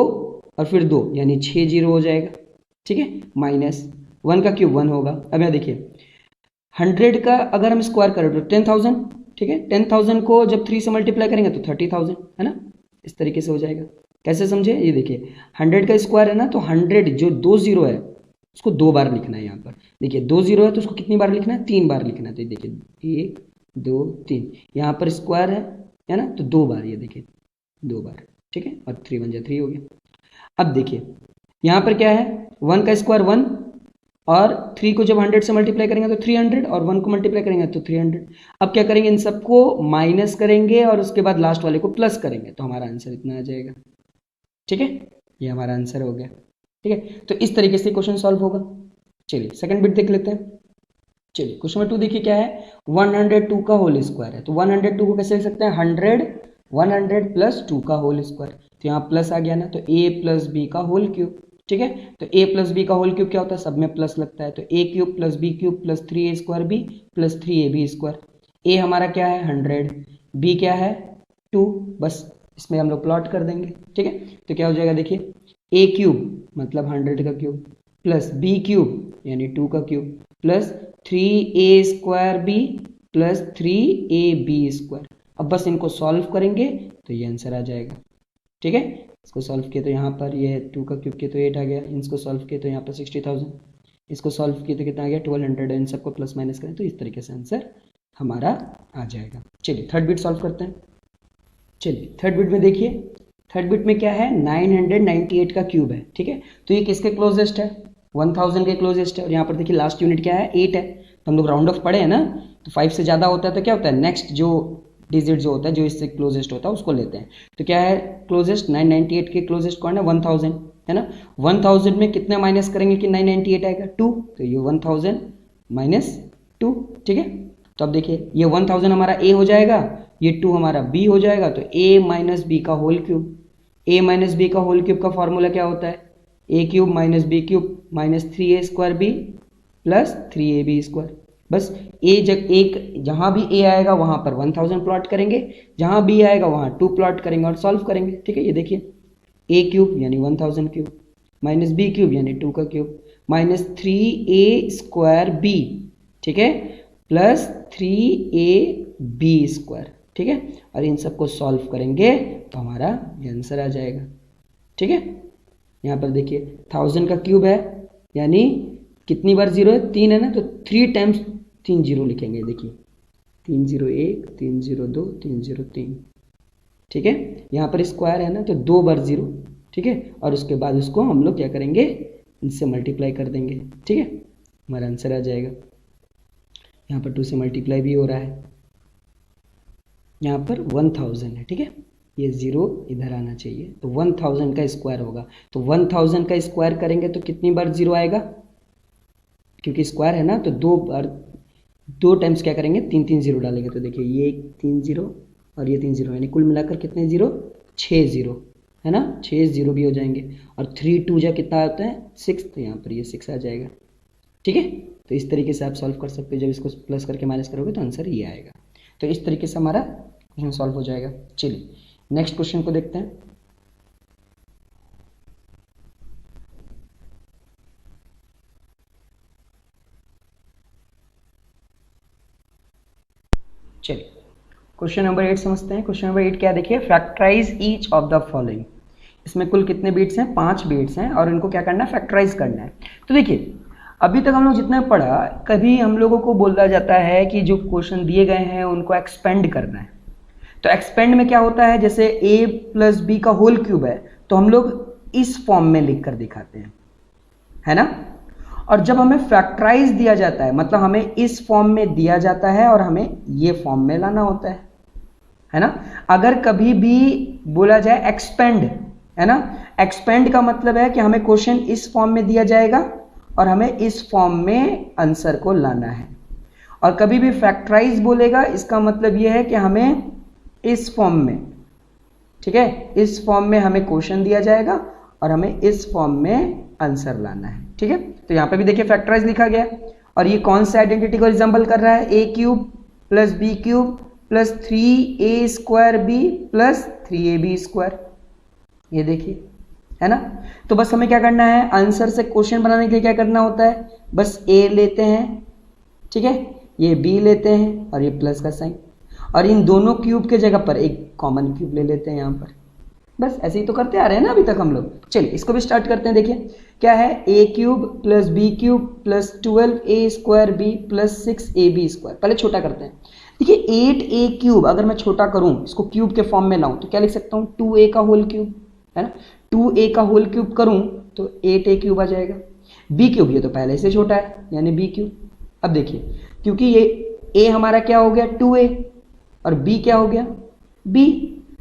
और फिर 2 यानी 6 जीरो हो जाएगा, ठीक है, माइनस 1 का क्यूब 1 होगा। अब यहाँ देखिए 100 का अगर हम स्क्वायर करें तो 10,000, ठीक है, 10,000 को जब 3 से मल्टीप्लाई करेंगे तो 30,000, है ना, इस तरीके से हो जाएगा। कैसे समझे, ये देखिए 100 का स्क्वायर है ना, तो 100 जो 2 जीरो है उसको 2 बार लिखना है। यहाँ पर देखिए 2 जीरो है तो उसको कितनी बार लिखना है, 3 बार लिखना है। तो देखिए 1 2 3, यहाँ पर स्क्वायर है ना, तो 2 बार, ये देखिए 2 बार, ठीक है, और 3 1 जा 3 हो गया। अब देखिए यहाँ पर क्या है 1 का स्क्वायर 1, और 3 को जब 100 से मल्टीप्लाई करेंगे तो 300, और 1 को मल्टीप्लाई करेंगे तो 300। अब क्या करेंगे, इन सबको माइनस करेंगे और उसके बाद लास्ट वाले को प्लस करेंगे, तो हमारा आंसर इतना आ जाएगा, ठीक है। ये हमारा आंसर हो गया। ठीक है, तो इस तरीके से क्वेश्चन सॉल्व होगा। चलिए सेकंड बिट देख लेते हैं। चलिए क्वेश्चन नंबर 2 देखिए क्या है, 102 का होल स्क्वायर है। तो 102 को कैसे लिख सकते हैं, 100 प्लस 2 का होल स्क्वायर। तो यहाँ प्लस आ गया ना, तो a प्लस बी का होल क्यूब। ठीक है, तो a प्लस बी का होल क्यूब क्या होता है, सब में प्लस लगता है। तो a cube plus B cube plus 3a square B plus 3ab square. a हमारा क्या है 100, b क्या है 2, बस इसमें हम लोग प्लॉट कर देंगे। ठीक है, तो क्या हो जाएगा देखिए, a क्यूब मतलब 100 का क्यूब प्लस b क्यूब यानी 2 का cube plus 3a square b plus 3ab square. अब बस इनको सॉल्व करेंगे तो ये आंसर आ जाएगा। ठीक है, इसको सॉल्व किए तो यहाँ पर ये 2 का क्यूब किए तो 8 आ गया, इसको सॉल्व किए तो यहाँ पर 60,000, इसको सॉल्व किए तो कितना आ गया 1200। इन सबको प्लस माइनस करें तो इस तरीके से आंसर हमारा आ जाएगा। चलिए थर्ड बिट सॉल्व करते हैं। चलिए थर्ड बिट में देखिए, थर्ड बिट में क्या है 998 का क्यूब है। ठीक है, तो ये किसके क्लोजेस्ट है, 1000 के क्लोजेस्ट है। और यहाँ पर देखिए लास्ट यूनिट क्या है 8 है, तो हम लोग राउंड ऑफ पढ़े हैं ना, तो 5 से ज़्यादा होता है तो क्या होता है, नेक्स्ट जो डिजिट जो होता है जो इससे क्लोजेस्ट होता है उसको लेते हैं। तो क्या है क्लोजेस्ट 998 के क्लोजेस्ट कौन है 1000 है ना। 1000 में कितने माइनस करेंगे कि 998 आएगा 2, तो ये 1000 माइनस 2। ठीक है, तो अब देखिए ये 1000 हमारा a हो जाएगा, ये 2 हमारा b हो जाएगा। तो a माइनस बी का whole cube, a minus B का होल क्यूब का फॉर्मूला क्या होता है, a cube minus B cube minus 3a square b plus 3ab square. बस एक जहाँ भी a आएगा वहाँ पर 1000 प्लॉट करेंगे, जहाँ b आएगा वहाँ 2 प्लॉट करेंगे और सॉल्व करेंगे। ठीक है, ये देखिए a क्यूब यानी 1000 क्यूब माइनस b क्यूब यानी 2 का cube minus 3a square b, ठीक है, प्लस 3ab स्क्वायर। ठीक है, और इन सबको सॉल्व करेंगे तो हमारा ये आंसर आ जाएगा। ठीक है, यहाँ पर देखिए 1000 का क्यूब है यानी कितनी बार जीरो है 3 है ना, तो 3 टाइम्स 3 जीरो लिखेंगे। देखिए 301 302 303। ठीक है, यहाँ पर स्क्वायर है ना तो 2 बार 0। ठीक है, और उसके बाद उसको हम लोग क्या करेंगे, इनसे मल्टीप्लाई कर देंगे। ठीक है, हमारा आंसर आ जाएगा। यहाँ पर 2 से मल्टीप्लाई भी हो रहा है, यहाँ पर 1000 है। ठीक है, ये 0 इधर आना चाहिए, तो 1000 का स्क्वायर होगा। तो 1000 का स्क्वायर करेंगे तो कितनी बार 0 आएगा, क्योंकि स्क्वायर है ना तो 2 बार 2 टाइम्स क्या करेंगे 3 0 डालेंगे। तो देखिए ये 3 0 और ये 3 0 यानी कुल मिलाकर कितने 0, 6 0 है ना, 6 0 भी हो जाएंगे। और 3 2 जा कितना आता है 6, तो यहाँ पर ये 6 आ जाएगा। ठीक है, तो इस तरीके से आप सॉल्व कर सकते हो, जब इसको प्लस करके माइनस करोगे तो आंसर ये आएगा। तो इस तरीके से हमारा क्वेश्चन सॉल्व हो जाएगा। चलिए नेक्स्ट क्वेश्चन को देखते हैं। चलिए क्वेश्चन नंबर 8 समझते हैं। क्वेश्चन नंबर 8 क्या देखिए, factorise each of the following. इसमें कुल कितने बीट्स हैं, 5 बीट्स हैं और इनको क्या करना है, फैक्टराइज करना है। तो देखिए अभी तक हम लोग जितना पढ़ा, कभी हम लोगों को बोला जाता है कि जो क्वेश्चन दिए गए हैं उनको एक्सपेंड करना है। तो एक्सपेंड में क्या होता है, जैसे a प्लस बी का होल क्यूब है तो हम लोग इस फॉर्म में लिख कर दिखाते हैं, है ना। और जब हमें फैक्टराइज दिया जाता है मतलब हमें इस फॉर्म में दिया जाता है और हमें ये फॉर्म में लाना होता है ना। अगर कभी भी बोला जाए एक्सपेंड, है ना, एक्सपेंड का मतलब है कि हमें क्वेश्चन इस फॉर्म में दिया जाएगा और हमें इस फॉर्म में आंसर को लाना है। और कभी भी फैक्टराइज बोलेगा इसका मतलब यह है कि हमें इस फॉर्म में, ठीक है, इस फॉर्म में हमें क्वेश्चन दिया जाएगा और हमें इस फॉर्म में आंसर लाना है। ठीक है, तो यहाँ पे भी देखिए फैक्टराइज लिखा गया और ये कौन सा आइडेंटिटी को रिजेंबल कर रहा है, a cube plus B cube plus 3a square b plus 3ab square. ये देखिए, है ना। तो बस हमें क्या करना है, आंसर से क्वेश्चन बनाने के लिए क्या करना होता है, बस a लेते हैं, ठीक है, ये b लेते हैं और ये प्लस का साइन, और इन दोनों क्यूब के जगह पर एक कॉमन क्यूब ले लेते हैं यहाँ पर। बस ऐसे ही तो करते आ रहे हैं ना अभी तक हम लोग। चलिए इसको भी स्टार्ट करते हैं। देखिए क्या है, a cube plus B cube plus 12a square b plus 6ab square. पहले छोटा करते हैं। देखिए 8a क्यूब अगर मैं छोटा करूं, इसको क्यूब के फॉर्म में लाऊं तो क्या लिख सकता हूँ, 2a का होल क्यूब, है ना। 2a का होल क्यूब करूं तो 8a क्यूब आ जाएगा। b क्यूब ये तो पहले से छोटा है यानी b क्यूब। अब देखिए क्योंकि ये a हमारा क्या हो गया 2a और b क्या हो गया b,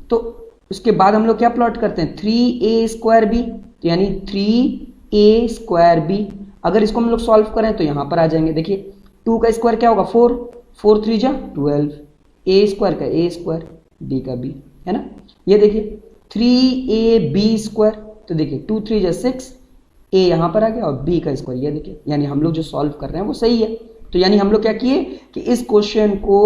तो उसके बाद हम लोग क्या प्लॉट करते हैं 3a स्क्वायर b, तो यानी 3a²b। अगर इसको हम लोग सॉल्व करें तो यहाँ पर आ जाएंगे, देखिए 2 का स्क्वायर क्या होगा 4, 4 3 जा 12, a² का a², b का b, है ना। ये देखिए 3ab², तो देखिए 2 3 जा 6, a यहाँ पर आ गया और b का स्क्वायर, ये देखिए यानी हम लोग जो सॉल्व कर रहे हैं वो सही है। तो यानी हम लोग क्या किए कि इस क्वेश्चन को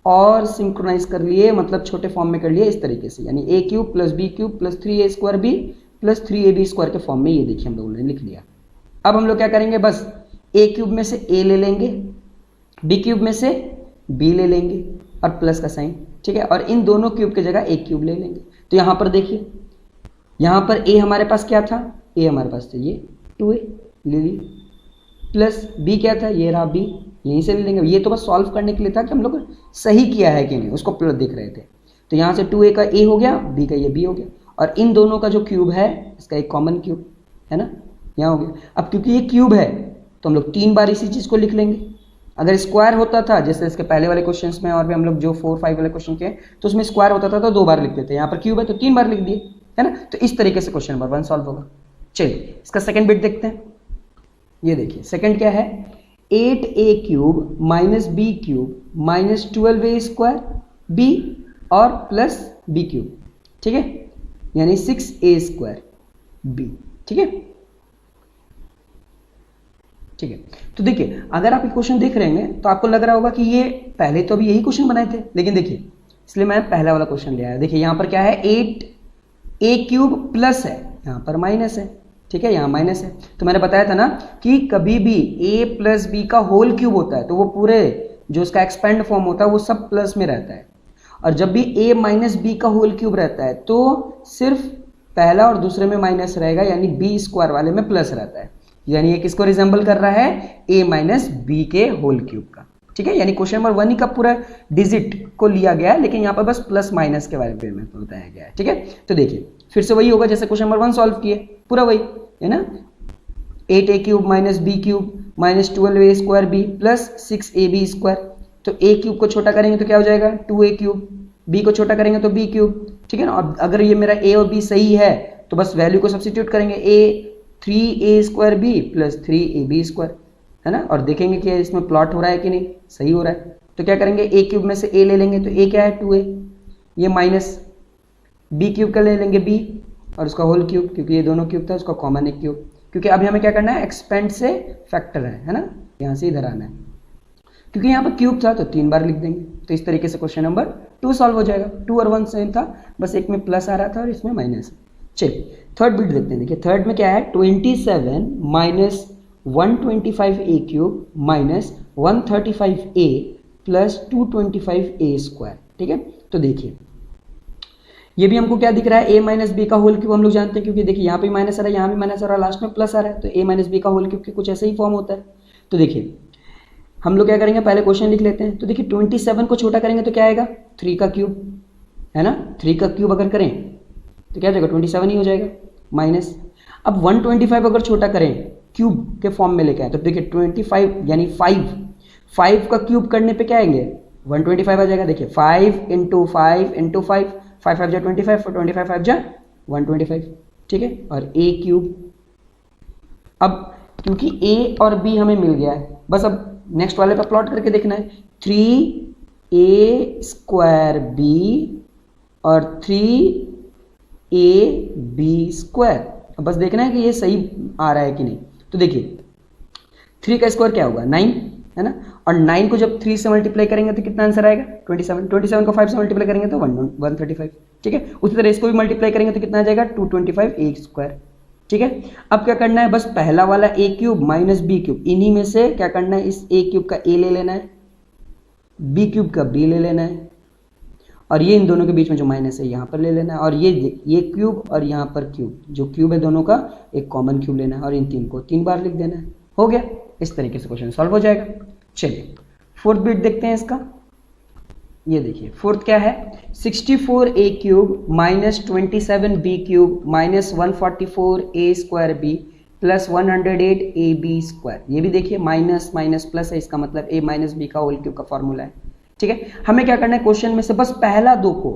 और सिंक्रोनाइज कर लिए, मतलब छोटे फॉर्म में कर लिए इस तरीके से, यानी a³ + b³ + 3a² b + 3ab² के फॉर्म में, ये देखिए हम लोगों ने लिख लिया। अब हम लोग क्या करेंगे, बस a³ में से a ले लेंगे, b³ में से b ले लेंगे और प्लस का साइन, ठीक है, और इन दोनों क्यूब की जगह a³ ले लेंगे। तो यहाँ पर देखिए, यहाँ पर a हमारे पास क्या था, a हमारे पास था ये 2a ले ली, प्लस b क्या था, ये रहा b, यहीं से ले लेंगे। ये तो बस सॉल्व करने के लिए था कि हम लोग सही किया है कि नहीं, उसको प्लस देख रहे थे। तो यहाँ से 2a का a हो गया, b का ये b हो गया, और इन दोनों का जो क्यूब है इसका एक कॉमन क्यूब है ना, यहाँ हो गया। अब क्योंकि ये क्यूब है तो हम लोग 3 बार इसी चीज़ को लिख लेंगे। अगर स्क्वायर होता था, जैसे इसके पहले वाले क्वेश्चंस में और भी हम लोग जो 4 5 वाले क्वेश्चन के, तो उसमें स्क्वायर होता था तो 2 बार लिख देते, यहाँ पर क्यूब है तो 3 बार लिख दिए, है ना। तो इस तरीके से क्वेश्चन नंबर 1 सॉल्व होगा। चलिए इसका सेकंड बिट देखते हैं। ये देखिए सेकंड क्या है, 8a³ - b³ - 12a² b और प्लस b³, ठीक है, यानी 6a² b, ठीक है, ठीक है। तो देखिए अगर आप ये क्वेश्चन देख रहे हैं तो आपको लग रहा होगा कि ये पहले तो अभी यही क्वेश्चन बनाए थे, लेकिन देखिए इसलिए मैं पहला वाला क्वेश्चन ले आया। देखिए यहाँ पर क्या है, 8a³ प्लस है, यहाँ पर माइनस है, ठीक है, यहाँ माइनस है। तो मैंने बताया था ना कि कभी भी a + b का होल क्यूब होता है तो वो पूरे जो उसका एक्सपेंड फॉर्म होता है वो सब प्लस में रहता है, और जब भी a - b का होल क्यूब रहता है तो सिर्फ पहला और दूसरे में माइनस रहेगा, यानी b² वाले में प्लस रहता है। यानी ये किसको रिजेंबल कर रहा है, a - b के होल क्यूब का, ठीक है। यानी क्वेश्चन नंबर 1 ही का पूरा डिजिट को लिया गया है, लेकिन यहाँ पर बस प्लस माइनस के बारे में बताया गया है, ठीक है। तो देखिए फिर से वही होगा जैसे क्वेश्चन नंबर 1 सॉल्व किए, पूरा वही है ना, 8a³ - b³ - 12a² b + 6ab²। तो a³ को छोटा करेंगे तो क्या हो जाएगा, 2a³, b को छोटा करेंगे तो b³, ठीक है ना। और अगर ये मेरा a और b सही है तो बस वैल्यू को सब्स्टिट्यूट करेंगे, a 3a² b + 3ab², है ना। और देखेंगे कि इसमें प्लॉट हो रहा है कि नहीं, सही हो रहा है। तो क्या करेंगे, a³ में से a ले लेंगे, तो a क्या है 2a, ये माइनस b³ का ले लेंगे b और उसका होल क्यूब, क्योंकि ये दोनों क्यूब था उसका कॉमन एक क्यूब, क्योंकि अभी हमें क्या करना है, एक्सपेंड से फैक्टर है ना, यहाँ से इधर आना है, क्योंकि यहाँ पर क्यूब था तो 3 बार लिख देंगे। तो इस तरीके से क्वेश्चन नंबर 2 सॉल्व हो जाएगा। 2 और 1 सेम था, बस एक में प्लस आ रहा था और इसमें माइनस। चलिए थर्ड बिट देखते हैं। देखिए थर्ड में क्या है, 27 - 125a³ - 135a + 225a², ठीक है। तो देखिए ये भी हमको क्या दिख रहा है, a - b का होल क्यूब हम लोग जानते हैं, क्योंकि देखिए यहाँ पे माइनस आ रहा है, यहाँ भी माइनस आ रहा है, लास्ट में प्लस आ रहा है, तो a - b का होल क्यूब के कुछ ऐसे ही फॉर्म होता है। तो देखिए हम लोग क्या करेंगे, पहले क्वेश्चन लिख लेते हैं। तो देखिए 27 को छोटा करेंगे तो क्या आएगा, 3 का क्यूब, है ना। 3 का क्यूब अगर करें तो क्या हो जाएगा, 27 ही हो जाएगा, माइनस। अब 125 अगर छोटा करें क्यूब के फॉर्म में लेके आए तो देखिए 25 यानी 5 का क्यूब करने पे क्या आएंगे, 125 आ जाएगा। देखिए 5 × 5 × 5, 5 5 जा 25, 25 5 जा 125, ठीक है। और a³, अब क्योंकि a और b हमें मिल गया है, बस अब नेक्स्ट वाले पर प्लॉट करके देखना है, 3a² b और 3ab²। अब बस देखना है कि ये सही आ रहा है कि नहीं। तो देखिए 3 का स्क्वायर क्या होगा, 9, है ना, और 9 को जब 3 से मल्टीप्लाई करेंगे तो कितना आंसर आएगा, 27। 27 को 5 से मल्टीप्लाई करेंगे तो 135, ठीक है। उसी तरह इसको भी मल्टीप्लाई करेंगे तो कितना आ जाएगा, 225a², ठीक है। अब क्या करना है, बस पहला वाला a³ - b³, इन्हीं में से क्या करना है, इस a³ का a ले लेना है, b³ का b ले लेना है, और ये इन दोनों के बीच में जो माइनस है यहाँ पर ले लेना है, और ये क्यूब और यहाँ पर क्यूब, जो क्यूब है दोनों का एक कॉमन क्यूब लेना है, और इन 3 को 3 बार लिख देना है। हो गया, इस तरीके से क्वेश्चन सॉल्व हो जाएगा। चलिए फोर्थ बिट देखते हैं इसका। ये देखिए फोर्थ क्या है, 64a³ - 27b³ - 144a² b + 108ab²। ये भी देखिए माइनस माइनस प्लस है, इसका मतलब a - b का होल क्यूब का फॉर्मूला है, ठीक है। हमें क्या करना है, क्वेश्चन में से बस पहला 2 को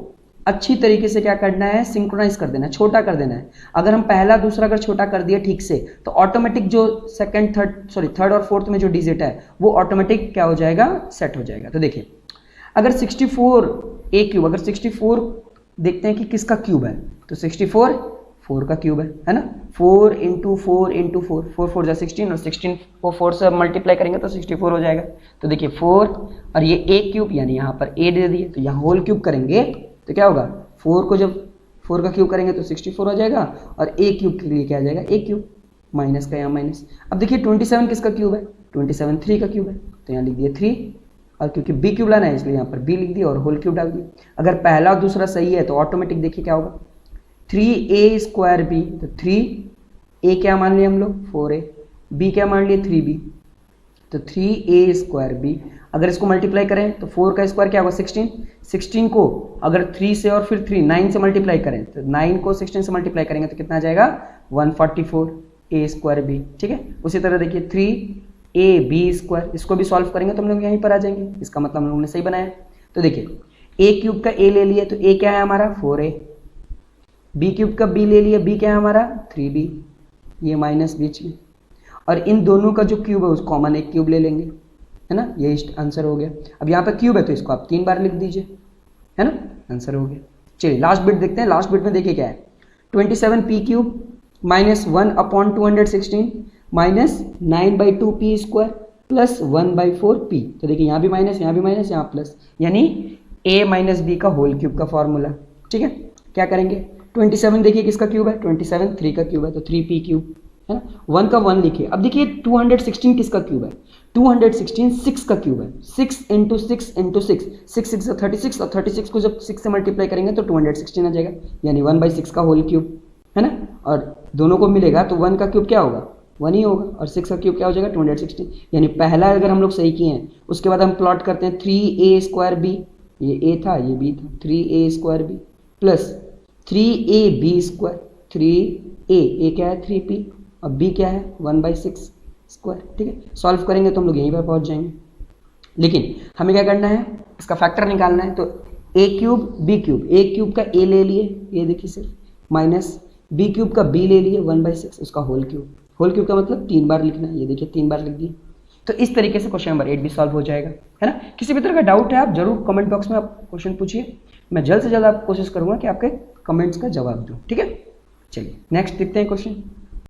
अच्छी तरीके से क्या करना है, सिंक्रोनाइज कर देना है, छोटा कर देना है। अगर हम पहला दूसरा अगर छोटा कर दिया ठीक से तो ऑटोमेटिक जो थर्ड और फोर्थ में जो डिजिट है वो ऑटोमेटिक क्या हो जाएगा, सेट हो जाएगा। तो देखिए अगर 64 ए क्यूब, अगर 64 देखते हैं कि किसका क्यूब है, तो 64 4 का क्यूब है ना। 4 इंटू 4 इंटू 4, 4 4 जा 16 और 16 को 4 से मल्टीप्लाई करेंगे तो 64 हो जाएगा। तो देखिए 4 और ये ए क्यूब यानी यहाँ पर ए दे दिए, तो यहाँ होल क्यूब करेंगे तो क्या होगा, 4 को जब 4 का क्यूब करेंगे तो 64 हो जाएगा और ए क्यूब के लिए क्या आ जाएगा, ए क्यूब, माइनस का यहाँ माइनस। अब देखिए 27 किसका क्यूब है, 27 3 का क्यूब है, तो यहाँ लिख दिया 3, और क्योंकि बी क्यूब लाना है इसलिए यहाँ पर बी लिख दिया और होल क्यूब डाल दिया। अगर पहला और दूसरा सही है तो ऑटोमेटिक देखिए क्या होगा, 3a स्क्वायर बी, तो 3a क्या मान लिया हम लोग 4a, b क्या मान लिया 3b, तो 3a स्क्वायर बी। अगर इसको मल्टीप्लाई करें तो 4 का स्क्वायर क्या होगा 16, 16 को अगर 3 से और फिर 3 9 से मल्टीप्लाई करें तो 9 को 16 से मल्टीप्लाई करेंगे तो कितना आ जाएगा 144 a स्क्वायर बी। ठीक है, उसी तरह देखिए 3ab स्क्वायर, इसको भी सॉल्व करेंगे तो हम लोग यहीं पर आ जाएंगे, इसका मतलब हम लोगों ने सही बनाया। तो देखिए a क्यूब का a ले लिए तो a क्या है हमारा 4a, बी क्यूब का बी ले लिया, बी क्या है हमारा 3b, ये माइनस बीच में, और इन दोनों का जो क्यूब है उस कॉमन एक क्यूब ले लेंगे, है ना, ये आंसर हो गया। अब यहाँ पर क्यूब है तो इसको आप 3 बार लिख दीजिए, है ना, आंसर हो गया। चलिए लास्ट बिट देखते हैं, लास्ट बिट में देखिए क्या है, 27p cube minus 1/216 minus 9/2p square plus 1/4p। तो देखिए यहाँ भी माइनस, यहाँ भी माइनस, यहाँ प्लस, यानी a माइनस बी का होल क्यूब का फॉर्मूला। ठीक है, क्या करेंगे, 27 देखिए किसका क्यूब है, 27 3 का क्यूब है तो 3p क्यूब, है ना, 1 का 1 लिखिए। अब देखिए 216 किसका क्यूब है, 216 6 का क्यूब है, 6 इंटू 6 इंटू 6, 6 6 36, और 36 को जब 6 से मल्टीप्लाई करेंगे तो 216 आ जाएगा, यानी 1/6 का होल क्यूब, है ना, और दोनों को मिलेगा तो 1 का क्यूब क्या होगा 1 ही होगा, और 6 का क्यूब क्या हो जाएगा 216। यानी पहला अगर हम लोग सही किए हैं उसके बाद हम प्लॉट करते हैं 3a स्क्वायर बी, ये a था ये b था, 3a square B plus 3ab square, 3a क्या है 3p और b क्या है 1/6 स्क्वायर। ठीक है, सॉल्व करेंगे तो हम लोग यहीं पर पहुंच जाएंगे, लेकिन हमें क्या करना है, इसका फैक्टर निकालना है। तो a cube b cube, a cube का a ले लिए, ये देखिए सिर्फ, माइनस b क्यूब का b ले लिए 1/6 उसका होल क्यूब, होल क्यूब का मतलब 3 बार लिखना है, ये देखिए 3 बार लिख दिए। तो इस तरीके से क्वेश्चन नंबर 8 भी सॉल्व हो जाएगा, है ना। किसी भी तरह का डाउट है आप जरूर कमेंट बॉक्स में आप क्वेश्चन पूछिए, मैं जल्द से जल्द आप कोशिश करूंगा कि आपके कमेंट्स का जवाब दूं। ठीक है, चलिए नेक्स्ट देखते हैं क्वेश्चन।